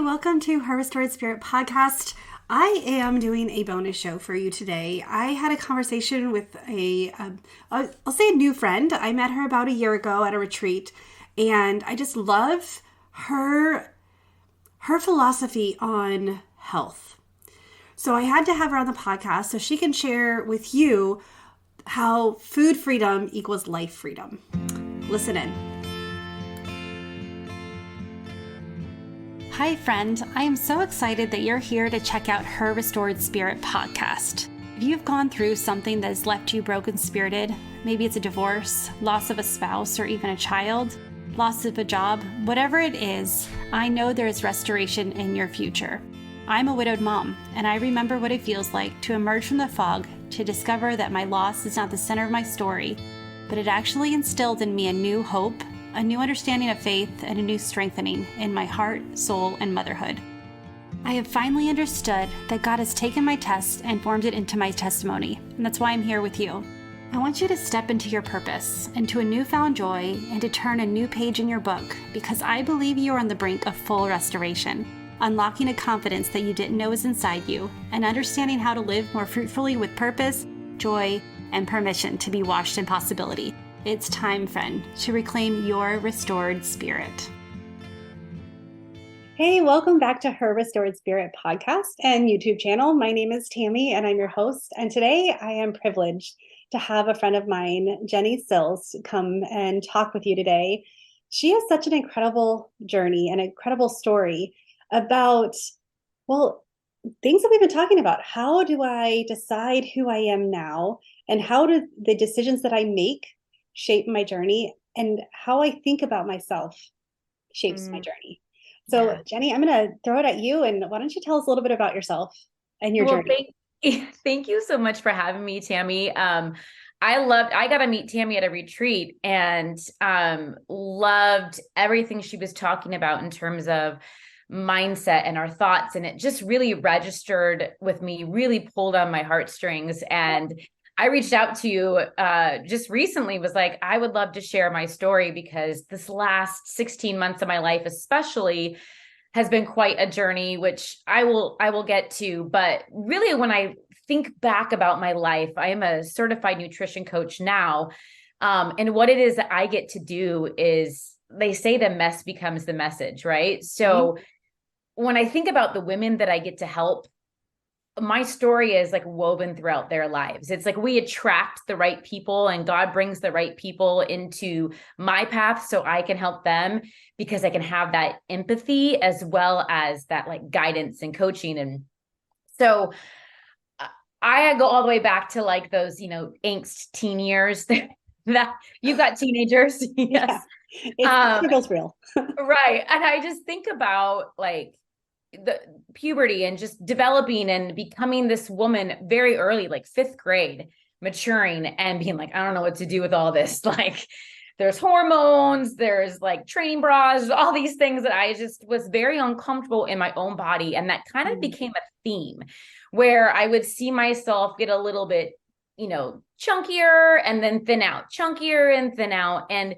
welcome to Her Restored Spirit podcast. I am doing a bonus show for you today. I had a conversation with I'll say a new friend. I met her about a year ago at a retreat, and I just love her philosophy on health. So I had to have her on the podcast so she can share with you how food freedom equals life freedom. Listen in. Hi, friend. I am so excited that you're here to check out Her Restored Spirit podcast. If you've gone through something that has left you broken-spirited, maybe it's a divorce, loss of a spouse, or even a child, loss of a job, whatever it is, I know there is restoration in your future. I'm a widowed mom, and I remember what it feels like to emerge from the fog to discover that my loss is not the center of my story, but it actually instilled in me a new hope, a new understanding of faith, and a new strengthening in my heart, soul, and motherhood. I have finally understood that God has taken my test and formed it into my testimony, and that's why I'm here with you. I want you to step into your purpose, into a newfound joy, and to turn a new page in your book, because I believe you are on the brink of full restoration, unlocking a confidence that you didn't know was inside you, and understanding how to live more fruitfully with purpose, joy, and permission to be washed in possibility. It's time, friend, to reclaim your restored spirit. Hey, welcome back to Her Restored Spirit podcast and YouTube channel. My name is Tammy and I'm your host. And today I am privileged to have a friend of mine, Jenni Sills, come and talk with you today. She has such an incredible journey and incredible story about, things that we've been talking about. How do I decide who I am now? And how do the decisions that I make shape my journey, and how I think about myself shapes my journey. So Jenni, I'm going to throw it at you, and why don't you tell us a little bit about yourself and your journey? Thank you so much for having me, Tammy. I got to meet Tammy at a retreat and loved everything she was talking about in terms of mindset and our thoughts. And it just really registered with me, really pulled on my heartstrings. And I reached out to you just recently, was like, I would love to share my story because this last 16 months of my life, especially, has been quite a journey, which I will get to. But really, when I think back about my life, I am a certified nutrition coach now. And what it is that I get to do is, they say the mess becomes the message, right? So when I think about the women that I get to help, my story is like woven throughout their lives. It's like we attract the right people and God brings the right people into my path so I can help them, because I can have that empathy as well as that like guidance and coaching. And so I go all the way back to like those, angst teen years that you've got teenagers. Yes. Yeah. It feels real. Right. And I just think about like the puberty and just developing and becoming this woman very early, like fifth grade, maturing and being like, I don't know what to do with all this. Like there's hormones, there's like training bras, all these things that I just was very uncomfortable in my own body. And that kind of became a theme where I would see myself get a little bit, chunkier and then thin out, chunkier and thin out. And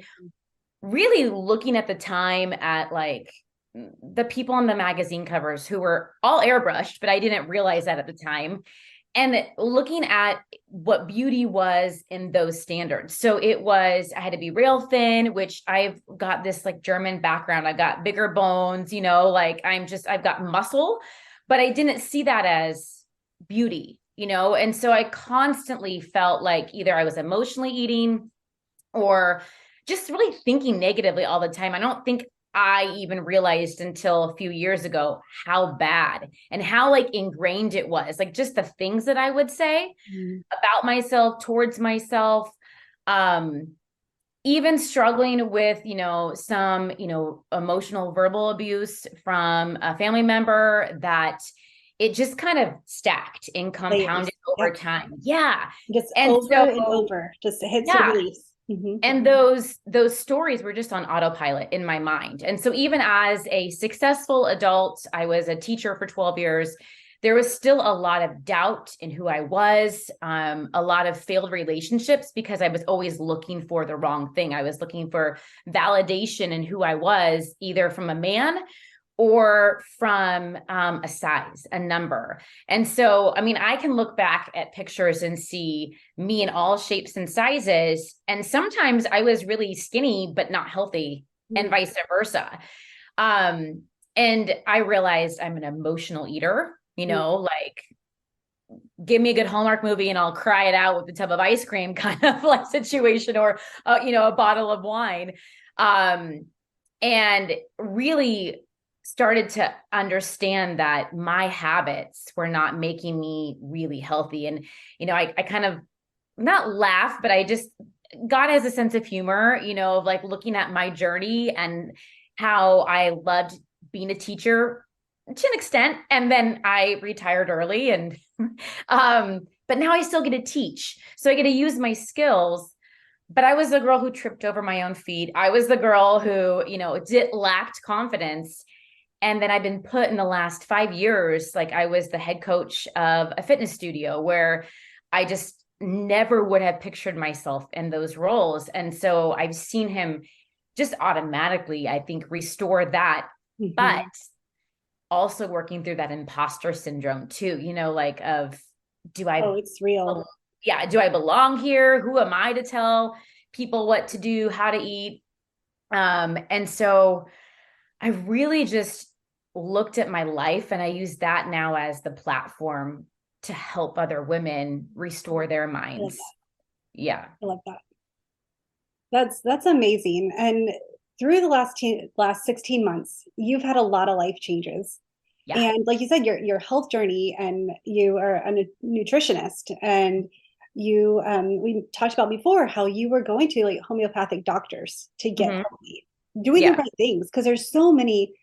really looking at the time at like the people on the magazine covers who were all airbrushed, but I didn't realize that at the time. And looking at what beauty was in those standards. So I had to be real thin, which I've got this like German background. I've got bigger bones, I've got muscle, but I didn't see that as beauty, And so I constantly felt like either I was emotionally eating or just really thinking negatively all the time. I don't think I even realized until a few years ago how bad and how like ingrained it was, like just the things that I would say about myself, towards myself, even struggling with, some, emotional verbal abuse from a family member, that it just kind of stacked and compounded over time. Yeah. Just and over, just hits the release. And those stories were just on autopilot in my mind. And so even as a successful adult, I was a teacher for 12 years. There was still a lot of doubt in who I was, a lot of failed relationships because I was always looking for the wrong thing. I was looking for validation in who I was, either from a man or from a size, a number. And so, I mean, I can look back at pictures and see me in all shapes and sizes. And sometimes I was really skinny, but not healthy, and vice versa. And I realized I'm an emotional eater, like give me a good Hallmark movie and I'll cry it out with a tub of ice cream kind of like situation, or, a bottle of wine. And really started to understand that my habits were not making me really healthy. And, I kind of not laugh, but God has a sense of humor, of like looking at my journey and how I loved being a teacher to an extent. And then I retired early and, but now I still get to teach. So I get to use my skills. But I was the girl who tripped over my own feet. I was the girl who, lacked confidence. And then I've been put in the last 5 years, like I was the head coach of a fitness studio where I just never would have pictured myself in those roles. And so I've seen him just automatically, I think, restore that, but also working through that imposter syndrome too, it's real. Yeah. Do I belong here? Who am I to tell people what to do, how to eat? And so I really just looked at my life and I use that now as the platform to help other women restore their minds. Yeah. I love that. That's amazing. And through the last 16 months, you've had a lot of life changes. Yeah. And like you said, your health journey, and you are a nutritionist, and you we talked about before how you were going to like homeopathic doctors to get healthy, doing the right things, because there's so many.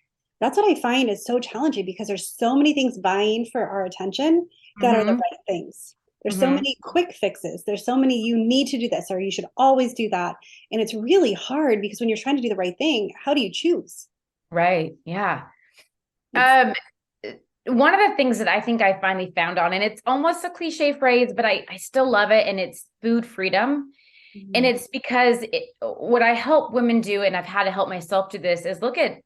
That's what I find is so challenging, because there's so many things vying for our attention that are the right things. There's so many quick fixes. There's so many, you need to do this or you should always do that. And it's really hard, because when you're trying to do the right thing, how do you choose? Right. Yeah. One of the things that I think I finally found on, and it's almost a cliche phrase, but I still love it, and it's food freedom. And it's because what I help women do, and I've had to help myself do this, is look at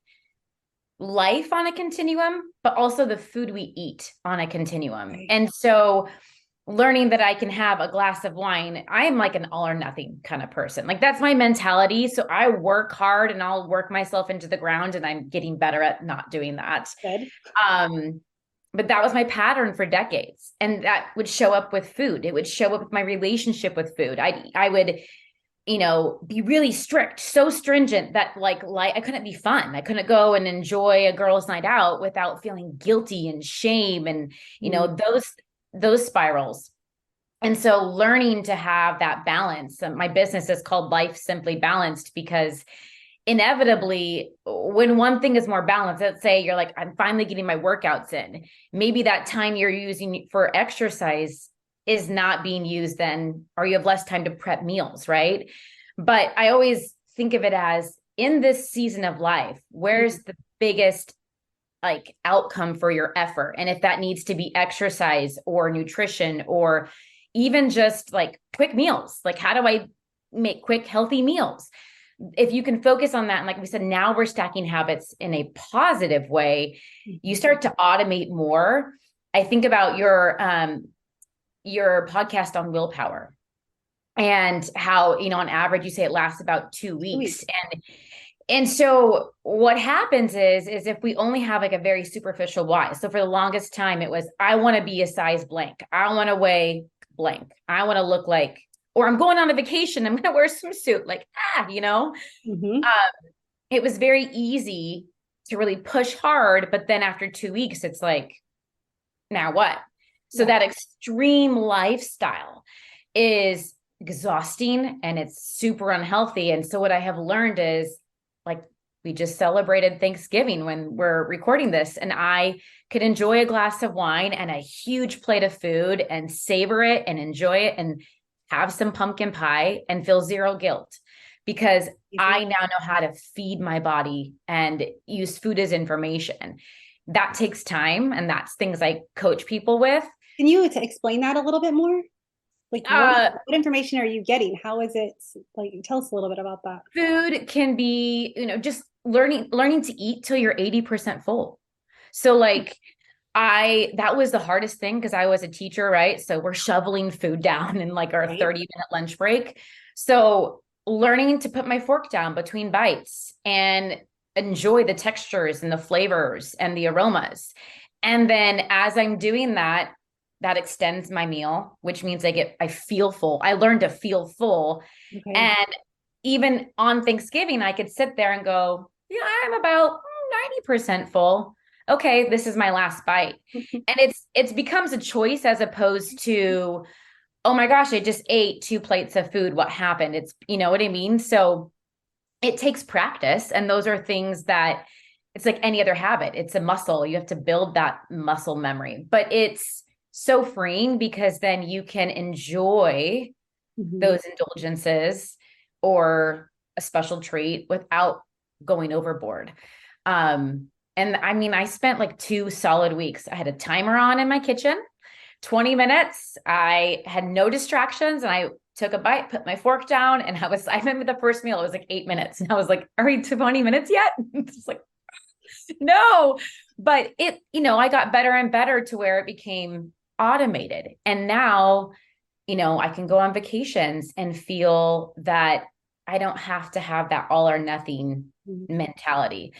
life on a continuum, but also the food we eat on a continuum. Right. And so learning that I can have a glass of wine, I am like an all or nothing kind of person. Like that's my mentality. So I work hard and I'll work myself into the ground, and I'm getting better at not doing that. Good. But that was my pattern for decades. And that would show up with food. It would show up with my relationship with food. I would, be really strict, so stringent that like I couldn't be fun. I couldn't go and enjoy a girls' night out without feeling guilty and shame and, those spirals. And so learning to have that balance, my business is called Life Simply Balanced, because inevitably when one thing is more balanced, let's say you're like, I'm finally getting my workouts in, maybe that time you're using for exercise is not being used then, or you have less time to prep meals, right? But I always think of it as, in this season of life, where's the biggest like outcome for your effort? And if that needs to be exercise or nutrition, or even just like quick meals, like how do I make quick, healthy meals? If you can focus on that, and like we said, now we're stacking habits in a positive way, you start to automate more. I think about your podcast on willpower, and how, on average, you say it lasts about 2 weeks. And so what happens is if we only have like a very superficial why. So for the longest time, it was, I want to be a size blank. I want to weigh blank. I want to look like, or I'm going on a vacation, I'm going to wear a swimsuit, like, it was very easy to really push hard. But then after 2 weeks, it's like, now what? So that extreme lifestyle is exhausting and it's super unhealthy. And so what I have learned is, like, we just celebrated Thanksgiving when we're recording this, and I could enjoy a glass of wine and a huge plate of food and savor it and enjoy it and have some pumpkin pie and feel zero guilt, because I now know how to feed my body and use food as information. That takes time, and that's things I coach people with. Can you explain that a little bit more? Like, what information are you getting? How is it, like, tell us a little bit about that. Food can be, just learning to eat till you're 80% full. So like that was the hardest thing because I was a teacher, right? So we're shoveling food down in like our 30-minute lunch break. So learning to put my fork down between bites and enjoy the textures and the flavors and the aromas. And then as I'm doing that, that extends my meal, which means I feel full. I learned to feel full. Okay. And even on Thanksgiving, I could sit there and go, yeah, I'm about 90% full. Okay, this is my last bite. And it's becomes a choice as opposed to, oh my gosh, I just ate 2 plates of food. What happened? It's, you know what I mean? So it takes practice. And those are things that it's like any other habit. It's a muscle. You have to build that muscle memory, but it's so freeing because then you can enjoy those indulgences or a special treat without going overboard. And I mean, I spent like 2 solid weeks. I had a timer on in my kitchen, 20 minutes. I had no distractions and I took a bite, put my fork down, and I remember the first meal, it was like 8 minutes. And I was like, are we 20 minutes yet? It's like, no, but I got better and better to where it became automated. And now, I can go on vacations and feel that I don't have to have that all or nothing mentality.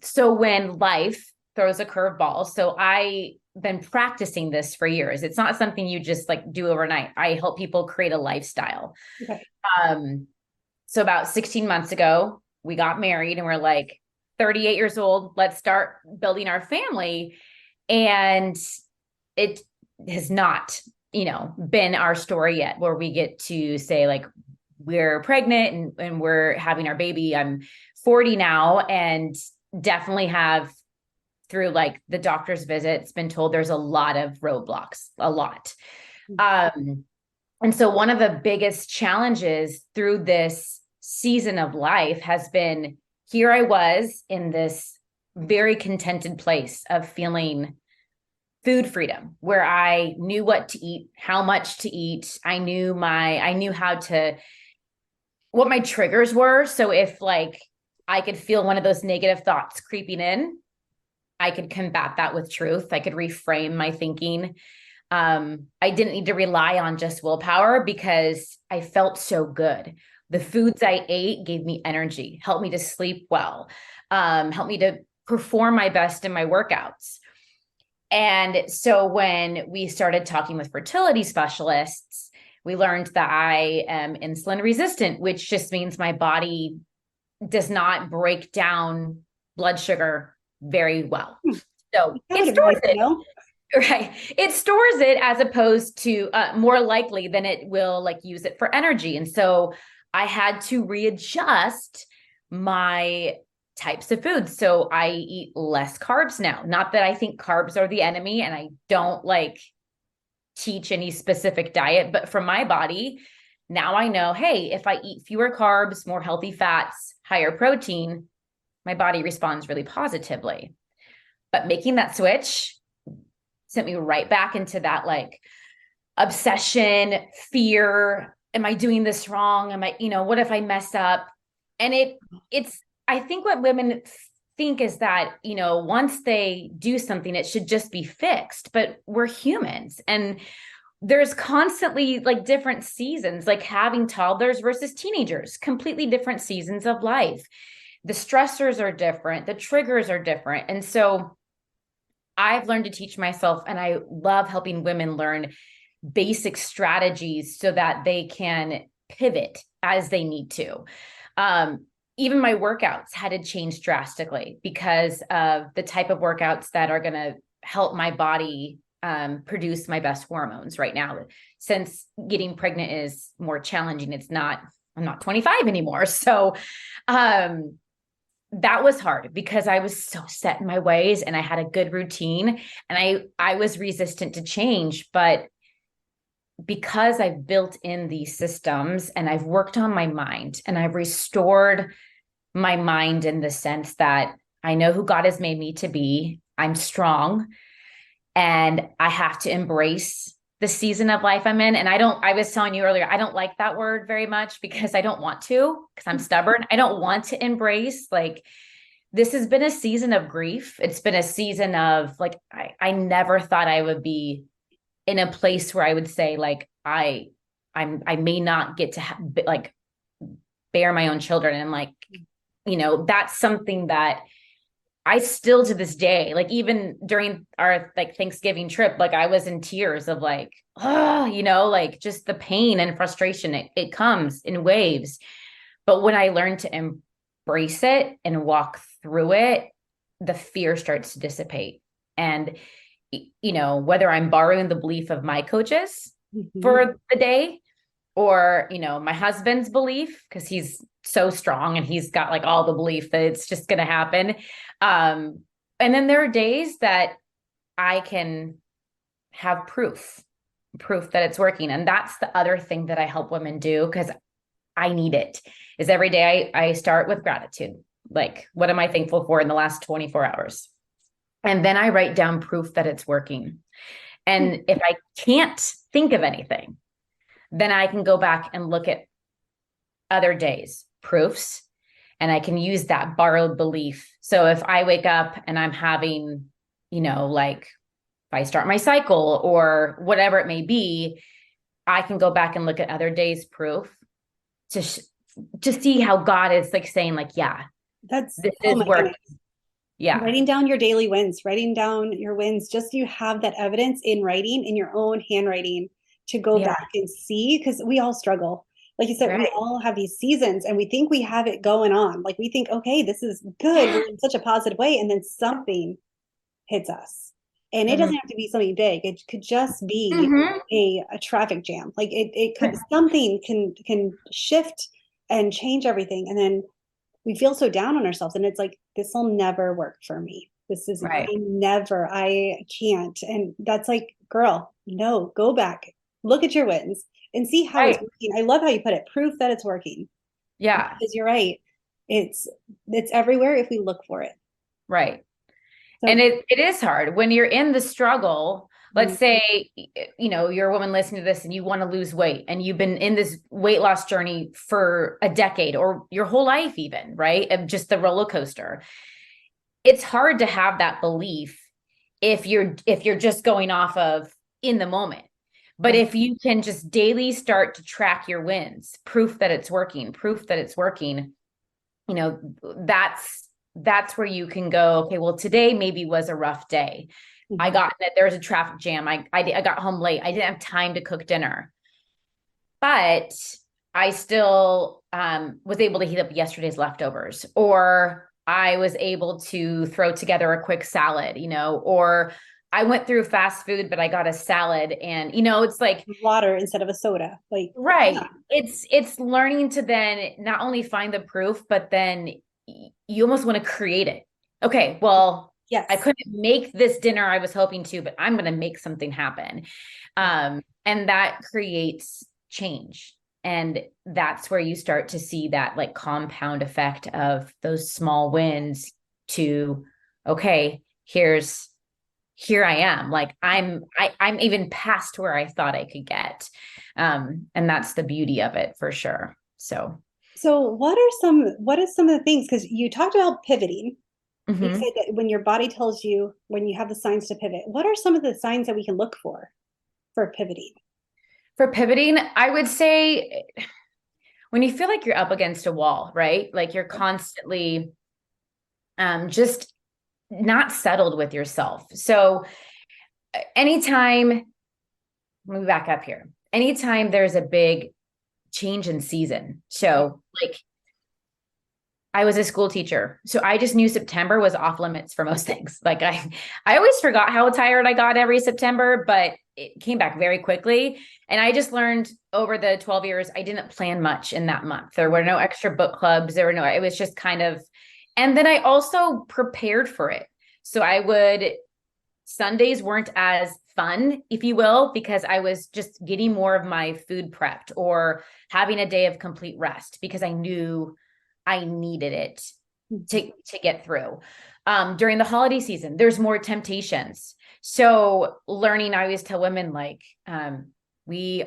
So when life throws a curveball, so I've been practicing this for years. It's not something you just like do overnight. I help people create a lifestyle. Okay. So about 16 months ago, we got married and we're like 38 years old. Let's start building our family. And it has not, been our story yet where we get to say like, we're pregnant and we're having our baby. I'm 40 now and definitely have through like the doctor's visits been told there's a lot of roadblocks, a lot. And so one of the biggest challenges through this season of life has been, here I was in this very contented place of feeling food freedom, where I knew what to eat, how much to eat. I knew what my triggers were. So if like I could feel one of those negative thoughts creeping in, I could combat that with truth. I could reframe my thinking. I didn't need to rely on just willpower because I felt so good. The foods I ate gave me energy, helped me to sleep well, helped me to perform my best in my workouts. And so when we started talking with fertility specialists, we learned that I am insulin resistant, which just means my body does not break down blood sugar very well. So it stores it. Right. It stores it as opposed to more likely than it will like use it for energy. And so I had to readjust my types of foods. So I eat less carbs now. Not that I think carbs are the enemy and I don't like teach any specific diet, but for my body, now I know, hey, if I eat fewer carbs, more healthy fats, higher protein, my body responds really positively. But making that switch sent me right back into that like obsession, fear. Am I doing this wrong? What if I mess up? And I think what women think is that, once they do something, it should just be fixed, but we're humans and there's constantly like different seasons, like having toddlers versus teenagers, completely different seasons of life. The stressors are different. The triggers are different. And so I've learned to teach myself, and I love helping women learn basic strategies so that they can pivot as they need to. Even my workouts had to change drastically because of the type of workouts that are going to help my body produce my best hormones right now. Since getting pregnant is more challenging, I'm not 25 anymore. So that was hard because I was so set in my ways and I had a good routine and I was resistant to change. But because I've built in these systems and I've worked on my mind and I've restored my mind in the sense that I know who God has made me to be, I'm strong, and I have to embrace the season of life I'm in. And I was telling you earlier, I don't like that word very much because I don't want to, because I'm stubborn. I don't want to embrace, like, this has been a season of grief. It's been a season of like, I never thought I would be in a place where I would say like, I may not get to like bear my own children. And like, that's something that I still to this day, like even during our like Thanksgiving trip, like I was in tears of like, oh, like just the pain and frustration. It comes in waves. But when I learned to embrace it and walk through it, the fear starts to dissipate. And, whether I'm borrowing the belief of my coaches for the day or, my husband's belief, because he's so strong and he's got like all the belief that it's just going to happen. And then there are days that I can have proof that it's working. And that's the other thing that I help women do, because I need it, is every day I start with gratitude. Like, what am I thankful for in the last 24 hours? And then I write down proof that it's working. And if I can't think of anything, then I can go back and look at other days, proofs, and I can use that borrowed belief. So if I wake up and I'm having, like if I start my cycle or whatever it may be, I can go back and look at other days' proof to see how God is like saying like, yeah, this is working. Yeah. Writing down your daily wins, writing down your wins, just so you have that evidence in writing, in your own handwriting, to go back and see, because we all struggle. Like you said, we all have these seasons and we think we have it going on. Like we think, okay, this is good. We're in such a positive way. And then something hits us. And it doesn't have to be something big. It could just be a traffic jam. Like it could, something can shift and change everything. And then we feel so down on ourselves. And it's like, this will never work for me. This is I can't. And that's like, girl, no, go back, look at your wins and see how it's working. I love how you put it, proof that it's working. Yeah. Because you're right. It's everywhere if we look for it. Right. So, and it is hard when you're in the struggle. Let's say, you're a woman listening to this and you want to lose weight and you've been in this weight loss journey for a decade or your whole life, even, right? Of just the roller coaster. It's hard to have that belief if you're just going off of in the moment. But if you can just daily start to track your wins, proof that it's working, that's where you can go, okay, well, today maybe was a rough day. I got that there was a traffic jam. I got home late. I didn't have time to cook dinner, but I still was able to heat up yesterday's leftovers, or I was able to throw together a quick salad, or I went through fast food, but I got a salad and, it's like water instead of a soda. Like, it's learning to then not only find the proof, but then you almost want to create it. Okay, well, yes, I couldn't make this dinner I was hoping to, but I'm going to make something happen. And that creates change. And that's where you start to see that like compound effect of those small wins to, okay, here I am. Like I'm even past where I thought I could get. And that's the beauty of it for sure. So what are some of the things, because you talked about pivoting. You said that when your body tells you, when you have the signs to pivot, what are some of the signs that we can look for pivoting? For pivoting, I would say when you feel like you're up against a wall, right? Like you're constantly just not settled with yourself. So anytime, let me back up here. Anytime there's a big change in season. So like I was a school teacher, so I just knew September was off limits for most things. Like I always forgot how tired I got every September, but it came back very quickly. And I just learned over the 12 years, I didn't plan much in that month. There were no extra book clubs. It was just kind of, and then I also prepared for it. So Sundays weren't as fun, if you will, because I was just getting more of my food prepped or having a day of complete rest because I knew I needed it to get through. During the holiday season, there's more temptations. So learning, I always tell women, like, we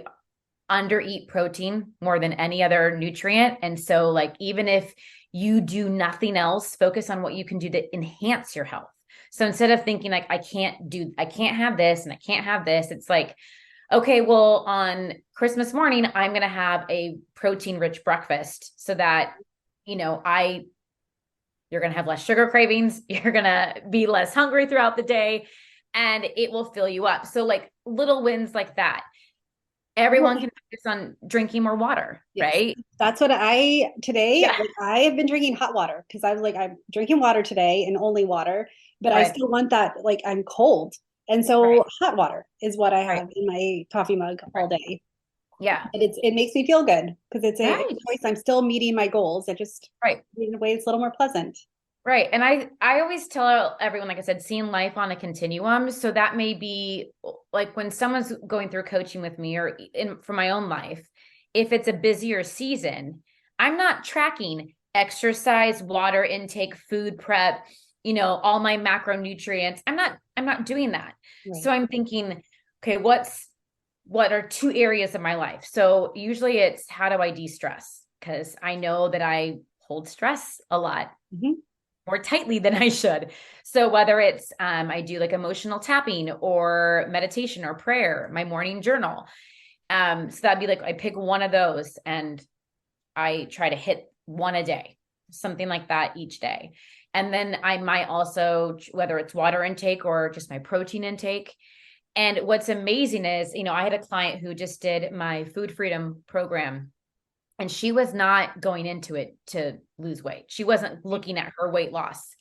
undereat protein more than any other nutrient. And so, like, even if you do nothing else, focus on what you can do to enhance your health. So instead of thinking like, I can't have this and I can't have this, it's like, okay, well, on Christmas morning, I'm going to have a protein rich breakfast so that, you're going to have less sugar cravings. You're going to be less hungry throughout the day, and it will fill you up. So like little wins like that. Everyone can focus on drinking more water, right? That's what today, like, I have been drinking hot water because I was like, I'm drinking water today and only water, but I still want that, like, I'm cold. And so hot water is what I have in my coffee mug all day. Yeah. And it makes me feel good because it's a choice. I'm still meeting my goals. I just, in a way, it's a little more pleasant. Right. And I always tell everyone, like I said, seeing life on a continuum. So that may be like when someone's going through coaching with me, or for my own life, if it's a busier season, I'm not tracking exercise, water intake, food prep, all my macronutrients. I'm not doing that. Right. So I'm thinking, okay, what are 2 areas of my life? So usually it's, how do I de-stress? Because I know that I hold stress a lot. More tightly than I should. So whether it's, I do like emotional tapping or meditation or prayer, my morning journal. So that'd be like, I pick one of those and I try to hit one a day, something like that each day. And then I might also, whether it's water intake or just my protein intake. And what's amazing is, I had a client who just did my food freedom program, and she was not going into it to lose weight. She wasn't looking at her weight loss,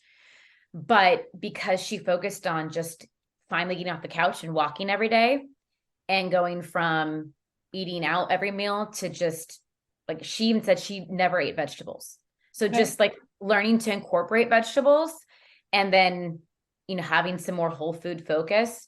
but because she focused on just finally getting off the couch and walking every day, and going from eating out every meal to just, like, she even said she never ate vegetables. So just like learning to incorporate vegetables, and then, having some more whole food focus.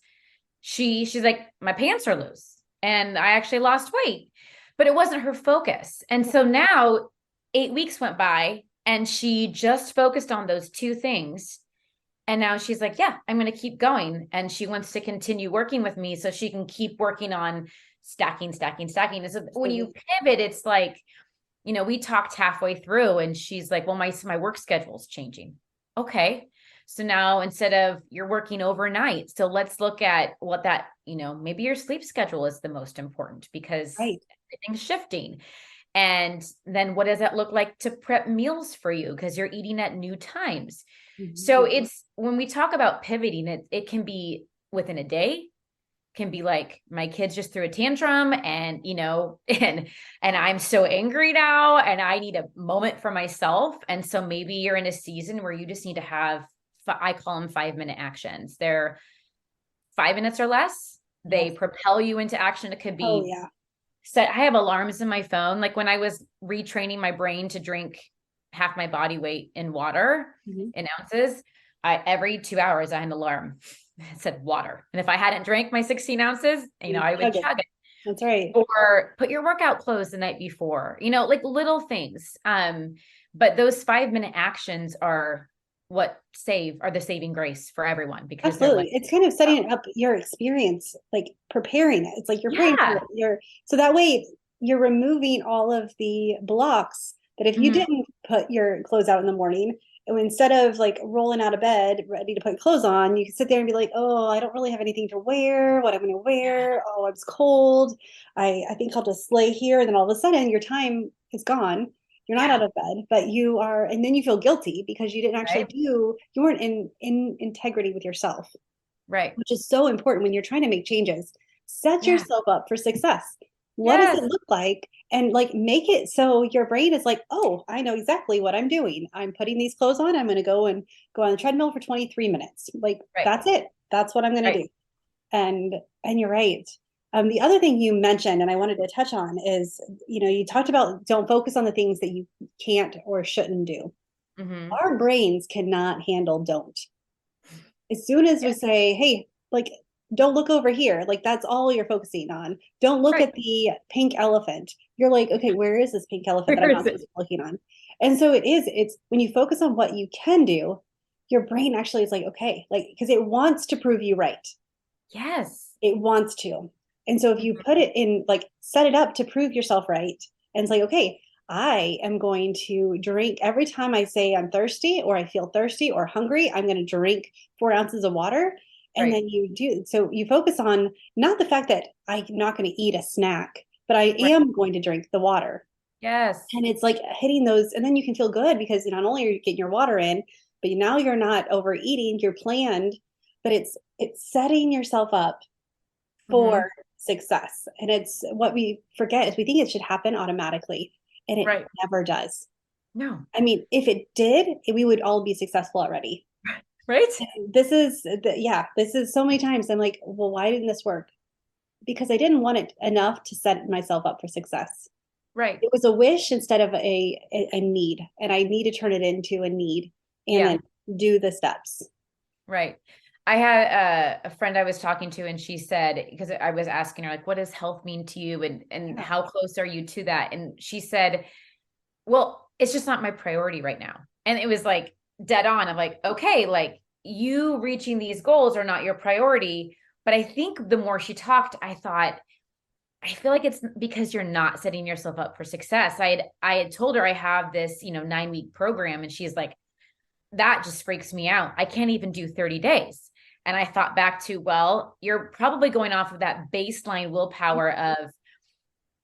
She's like, my pants are loose and I actually lost weight. But it wasn't her focus. And so now 8 weeks went by and she just focused on those 2 things. And now she's like, yeah, I'm going to keep going. And she wants to continue working with me so she can keep working on stacking. And so when you pivot, it's like, we talked halfway through and she's like, well, my work schedule's changing. Okay. So now instead of you're working overnight, so let's look at what that, maybe your sleep schedule is the most important, because everything's shifting. And then what does that look like to prep meals for you? Because you're eating at new times. So it's, when we talk about pivoting, it can be within a day, can be like, my kids just threw a tantrum and, and I'm so angry now and I need a moment for myself. And so maybe you're in a season where you just need to have, I call them 5-minute actions. They're 5 minutes or less. They propel you into action. It could be set. I have alarms in my phone. Like when I was retraining my brain to drink half my body weight in water in ounces, every 2 hours I had an alarm. It said water. And if I hadn't drank my 16 ounces, I would chug it. That's right. Or put your workout clothes the night before, like little things. But those 5-minute actions are the saving grace for everyone, because absolutely, it's kind of setting up your experience, like preparing it. It's like you're praying for it. So that way you're removing all of the blocks that if you didn't put your clothes out in the morning, instead of like rolling out of bed ready to put clothes on, you can sit there and be like, oh, I don't really have anything to wear. What I'm going to wear? Oh, it's cold. I think I'll just lay here. And then all of a sudden your time is gone. You're not out of bed, but you are, and then you feel guilty because you didn't actually you weren't in integrity with yourself. Right. Which is so important when you're trying to make changes. Set yourself up for success. What does it look like? And like, make it so your brain is like, oh, I know exactly what I'm doing. I'm putting these clothes on. I'm going to go on the treadmill for 23 minutes. Like, that's it. That's what I'm going to do. And you're right. The other thing you mentioned, and I wanted to touch on, is, you talked about don't focus on the things that you can't or shouldn't do. Our brains cannot handle don't. As soon as we say, hey, like, don't look over here, like that's all you're focusing on. Don't look at the pink elephant. You're like, okay, where is this pink elephant that I'm not supposed to be looking on? And so it's when you focus on what you can do, your brain actually is like, okay, like, because it wants to prove you right. Yes. It wants to. And so if you Mhm. put it in, like, set it up to prove yourself right, and it's like, okay, I am going to drink every time I say I'm thirsty or I feel thirsty or hungry, I'm going to drink 4 ounces of water. And Right. then you do, so you focus on not the fact that I'm not going to eat a snack, but I Right. am going to drink the water. Yes. And it's like hitting those, and then you can feel good because not only are you getting your water in, but now you're not overeating, you're planned, but it's setting yourself up Hmm. for success. And it's what we forget is we think it should happen automatically, and it Right. never does. No. I mean, if it did, we would all be successful already. Right. This is so many times I'm like, well, why didn't this work? Because I didn't want it enough to set myself up for success. Right. It was a wish instead of a need, and I need to turn it into a need and Yeah. then do the steps. Right. I had a friend I was talking to, and she said, because I was asking her, like, what does health mean to you? And Yeah. how close are you to that? And she said, well, it's just not my priority right now. And it was like dead on. I'm like, okay, like you reaching these goals are not your priority. But I think the more she talked, I thought, I feel like it's because you're not setting yourself up for success. I had told her I have this, 9-week program, and she's like, that just freaks me out. I can't even do 30 days. And I thought back to, well, you're probably going off of that baseline willpower of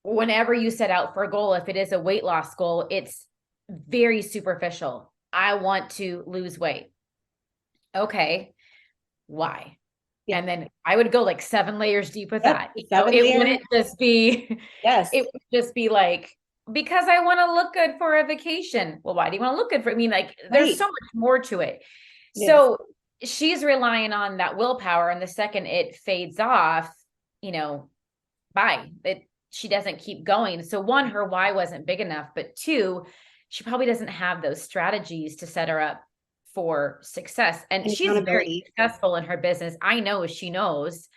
whenever you set out for a goal, if it is a weight loss goal, it's very superficial. I want to lose weight. Okay, why? Yeah. And then I would go like 7 layers deep with Yep. that. Seven It layer. wouldn't just be, Yes. it would just be like, because I want to look good for a vacation. Well, why do you want to look good for? I mean, like, there's Right. so much more to it. Yes. So she's relying on that willpower. And the second it fades off, bye. She doesn't keep going. So one, her why wasn't big enough, but two, she probably doesn't have those strategies to set her up for success. And And she's very accountability. successful in her business. I know she knows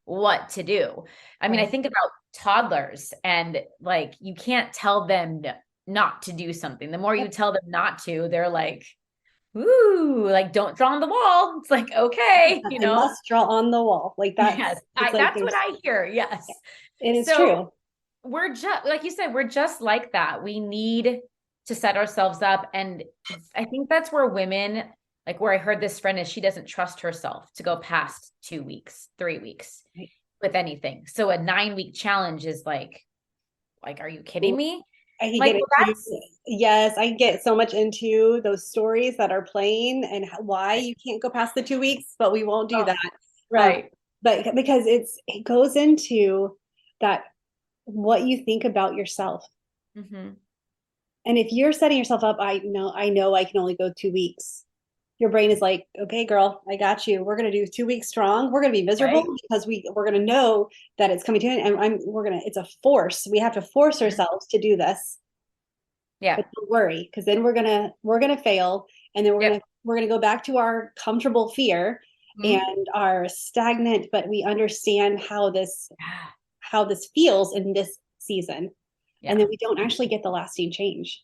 what to do. I mean, I Right. think about toddlers, and like you can't tell them not to do something. The more you Yep. tell them not to, they're like, ooh, like don't draw on the wall. It's like, okay, I must draw on the wall. Like yes, it's like that's what there's, I hear. Yes. it is So true. we're just, like you said, we're just like that. We need to set ourselves up. And I think that's where women, like where I heard this friend is, she doesn't trust herself to go past 2 weeks, 3 weeks Right. with anything. So a 9-week challenge is like, are you kidding me? I can Like, get well, into, that's yes, I can get so much into those stories that are playing and why you can't go past the 2 weeks, but we won't do oh, that. Um, right. but because it goes into that, what you think about yourself. Mm-hmm. And if you're setting yourself up, I know I can only go 2 weeks. Your brain is like, okay, girl, I got you. We're gonna do 2 weeks strong. We're gonna be miserable Right. because we're gonna know that it's coming to an end, and we're gonna, it's a force. We have to force Mhm. ourselves to do this. Yeah. But don't worry, because then we're gonna fail, and then Yep. we're gonna go back to our comfortable fear Mhm. and our stagnant, but we understand Yeah. how this feels in this season. And Yeah. then we don't actually get the lasting change.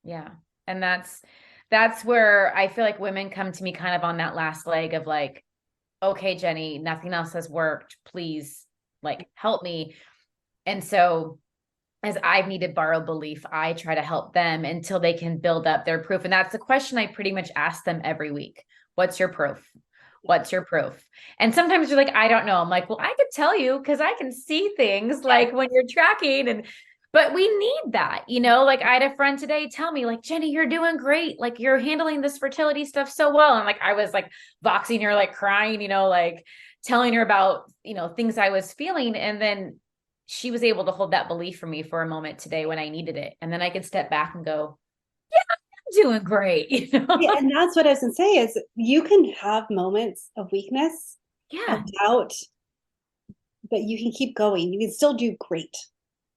Yeah. And that's where I feel like women come to me kind of on that last leg of like, okay, Jenni, nothing else has worked. Please, like, help me. And so as I've needed borrowed belief, I try to help them until they can build up their proof. And that's the question I pretty much ask them every week. What's your proof? What's your proof? And sometimes you're like, I don't know. I'm like, well, I could tell you because I can see things like when you're tracking, but we need that, like I had a friend today tell me like, Jenni, you're doing great. Like you're handling this fertility stuff so well. And like, I was like boxing her, like crying, like telling her about, things I was feeling. And then she was able to hold that belief for me for a moment today when I needed it. And then I could step back and go, yeah, I'm doing great. Yeah, and that's what I was gonna say is you can have moments of weakness, of Yeah. doubt, but you can keep going. You can still do great.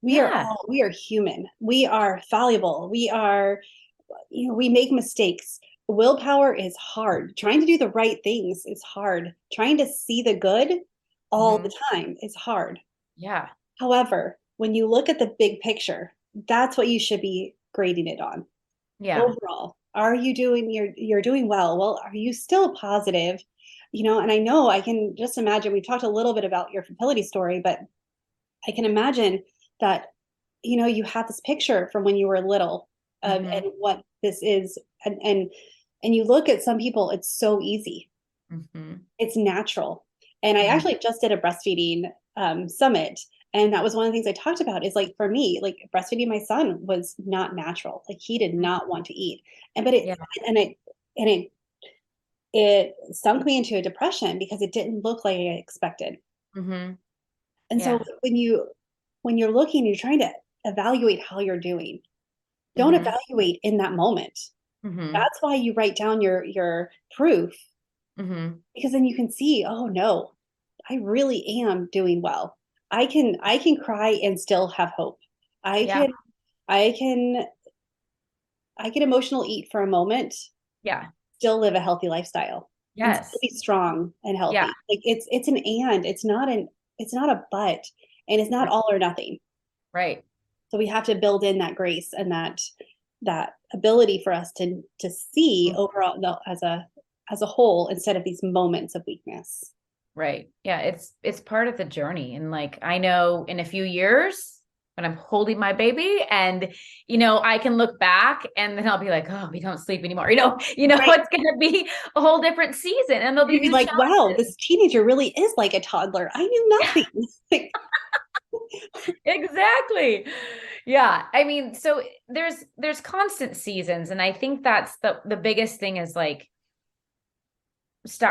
Yeah. We are human. We are fallible. We make mistakes. Willpower is hard. Trying to do the right things is hard. Trying to see the good all Mhm. the time is hard. Yeah. However, when you look at the big picture, that's what you should be grading it on Yeah. overall. Are you doing, you're doing well. Well, are you still positive? And I know I can just imagine, we talked a little bit about your fertility story, but I can imagine that, you have this picture from when you were little of and what this is. And you look at some people, it's so easy. It's natural. And I actually just did a breastfeeding summit. And that was one of the things I talked about is like, for me, like breastfeeding my son was not natural. Like he did not want to eat. And, but it, and it, and it sunk me into a depression because it didn't look like I expected. And so when you're looking, you're trying to evaluate how you're doing. Don't evaluate in that moment. That's why you write down your proof, because then you can see, oh no, I really am doing well. I can cry and still have hope. I can emotional eat for a moment. Still live a healthy lifestyle. And still be strong and healthy. Like it's an and, it's not a but, and it's not all or nothing. Right. So we have to build in that grace and that ability for us to see overall as a whole, instead of these moments of weakness. Right. Yeah. It's part of the journey. And like, I know in a few years when I'm holding my baby and, I can look back and then I'll be like, oh, we don't sleep anymore. Right. It's going to be a whole different season, and there'll be like, wow, this teenager really is like a toddler. I knew nothing. Exactly. Yeah. I mean, so there's constant seasons. And I think that's the biggest thing is like,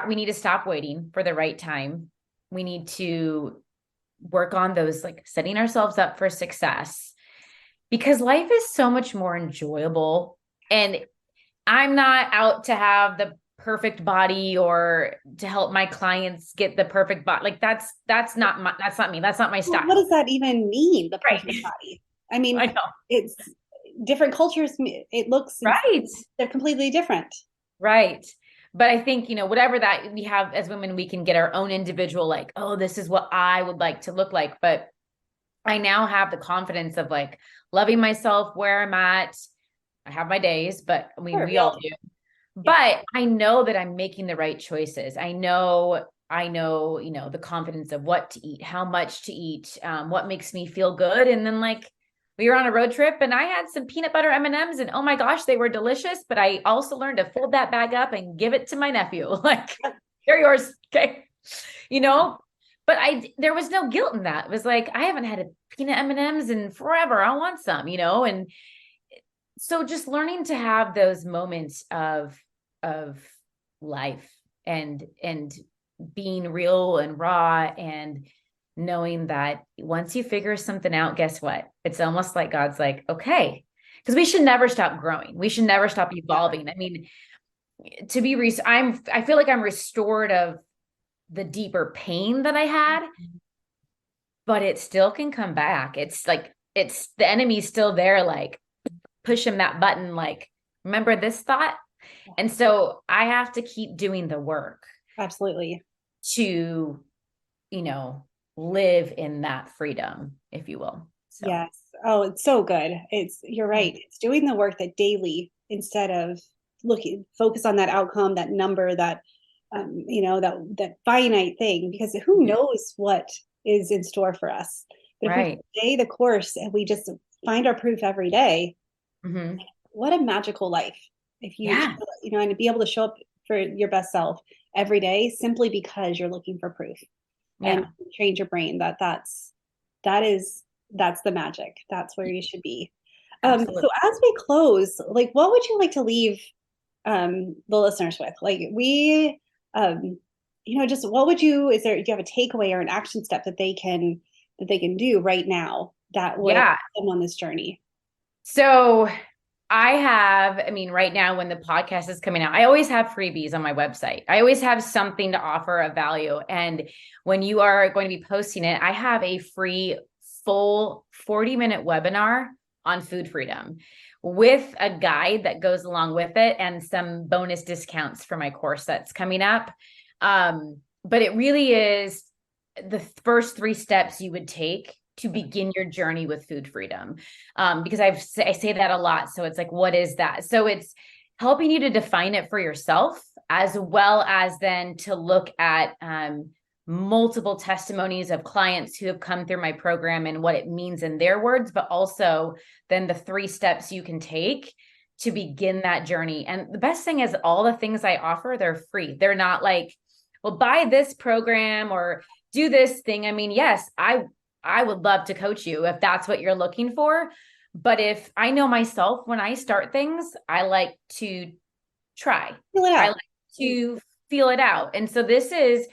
we need to stop waiting for the right time. We need to work on those, like setting ourselves up for success, because life is so much more enjoyable. And I'm not out to have the perfect body or to help my clients get the perfect body. Like that's not me. That's not my style. What does that even mean? The perfect body. I mean, I know. It's different cultures. It looks right. They're completely different. Right. But I think, whatever that we have as women, we can get our own individual, like, oh, this is what I would like to look like. But I now have the confidence of like loving myself where I'm at. I have my days, but I mean, we all do. But I know that I'm making the right choices. I know, the confidence of what to eat, how much to eat, what makes me feel good. And then like, we were on a road trip and I had some peanut butter M&Ms and oh my gosh, they were delicious. But I also learned to fold that bag up and give it to my nephew. Like, they're yours. Okay. But there was no guilt in that. It was like, I haven't had a peanut M&Ms in forever. I want some, and so just learning to have those moments of life and being real and raw, and knowing that once you figure something out, guess what? It's almost like God's like, okay, because we should never stop growing. We should never stop evolving. I mean, I feel like I'm restored of the deeper pain that I had, but it still can come back. It's like, the enemy's still there, like pushing that button, like, remember this thought? And so I have to keep doing the work. Absolutely. To, live in that freedom, if you will. So. Yes. Oh, it's so good. You're right. It's doing the work that daily, instead of focus on that outcome, that number, that, that finite thing, because who knows what is in store for us. But if we stay the course and we just find our proof every day, what a magical life. If you, and to be able to show up for your best self every day, simply because you're looking for proof. And train your brain that's the magic. That's where you should be. So as we close, like, what would you like to leave the listeners with? Like, we just what would you, do you have a takeaway or an action step that they can do right now that would help them on this journey? So right now when the podcast is coming out, I always have freebies on my website. I always have something to offer of value. And when you are going to be posting it, I have a free full 40-minute webinar on food freedom with a guide that goes along with it and some bonus discounts for my course that's coming up. But it really is the first 3 steps you would take to begin your journey with food freedom. Because I say that a lot. So it's like, what is that? So helping you to define it for yourself, as well as then to look at multiple testimonies of clients who have come through my program and what it means in their words, but also then the 3 steps you can take to begin that journey. And the best thing is all the things I offer, they're free. They're not like, well, buy this program or do this thing. I mean, yes, I would love to coach you if that's what you're looking for. But if I know myself, when I start things, I like to try. I like to feel it out. And so this is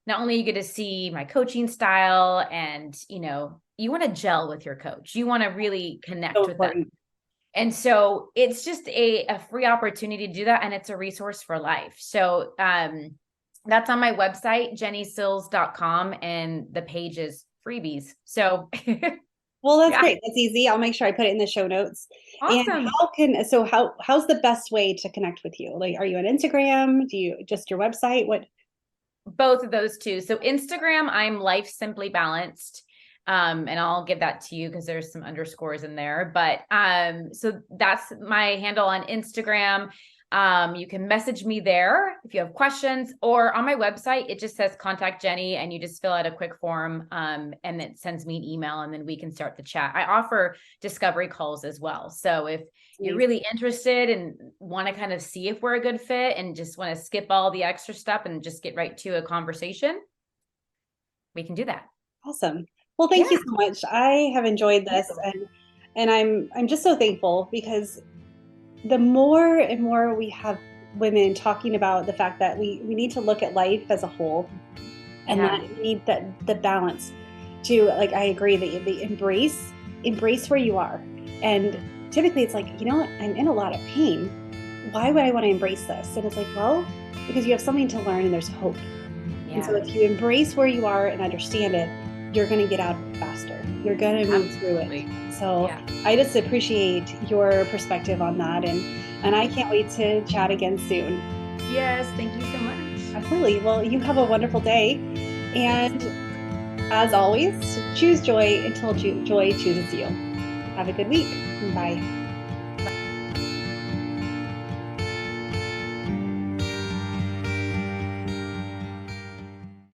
not only you get to see my coaching style and, you want to gel with your coach. You want to really connect with them. And so it's just a free opportunity to do that. And it's a resource for life. So that's on my website, jennisills.com, and the page is freebies. So well, that's great. That's easy. I'll make sure I put it in the show notes. Awesome. And how's the best way to connect with you? Like, are you on Instagram? Do you just your website? What? Both of those two. So Instagram, I'm Life Simply Balanced. And I'll give that to you because there's some underscores in there. But so that's my handle on Instagram. You can message me there if you have questions, or on my website, it just says contact Jenni, and you just fill out a quick form, and it sends me an email, and then we can start the chat. I offer discovery calls as well. So if you're really interested and want to kind of see if we're a good fit and just want to skip all the extra stuff and just get right to a conversation, we can do that. Awesome. Well, thank you so much. I have enjoyed this, and I'm just so thankful, because the more and more we have women talking about the fact that we need to look at life as a whole, and that we need the balance to, like, I agree that the embrace where you are. And typically it's like, I'm in a lot of pain. Why would I want to embrace this? And it's like, well, because you have something to learn and there's hope. Yeah. And so if you embrace where you are and understand it, you're going to get out faster. You're going to move through it. So I just appreciate your perspective on that. And I can't wait to chat again soon. Yes. Thank you so much. Absolutely. Well, you have a wonderful day. And as always, choose joy until joy chooses you. Have a good week. Bye.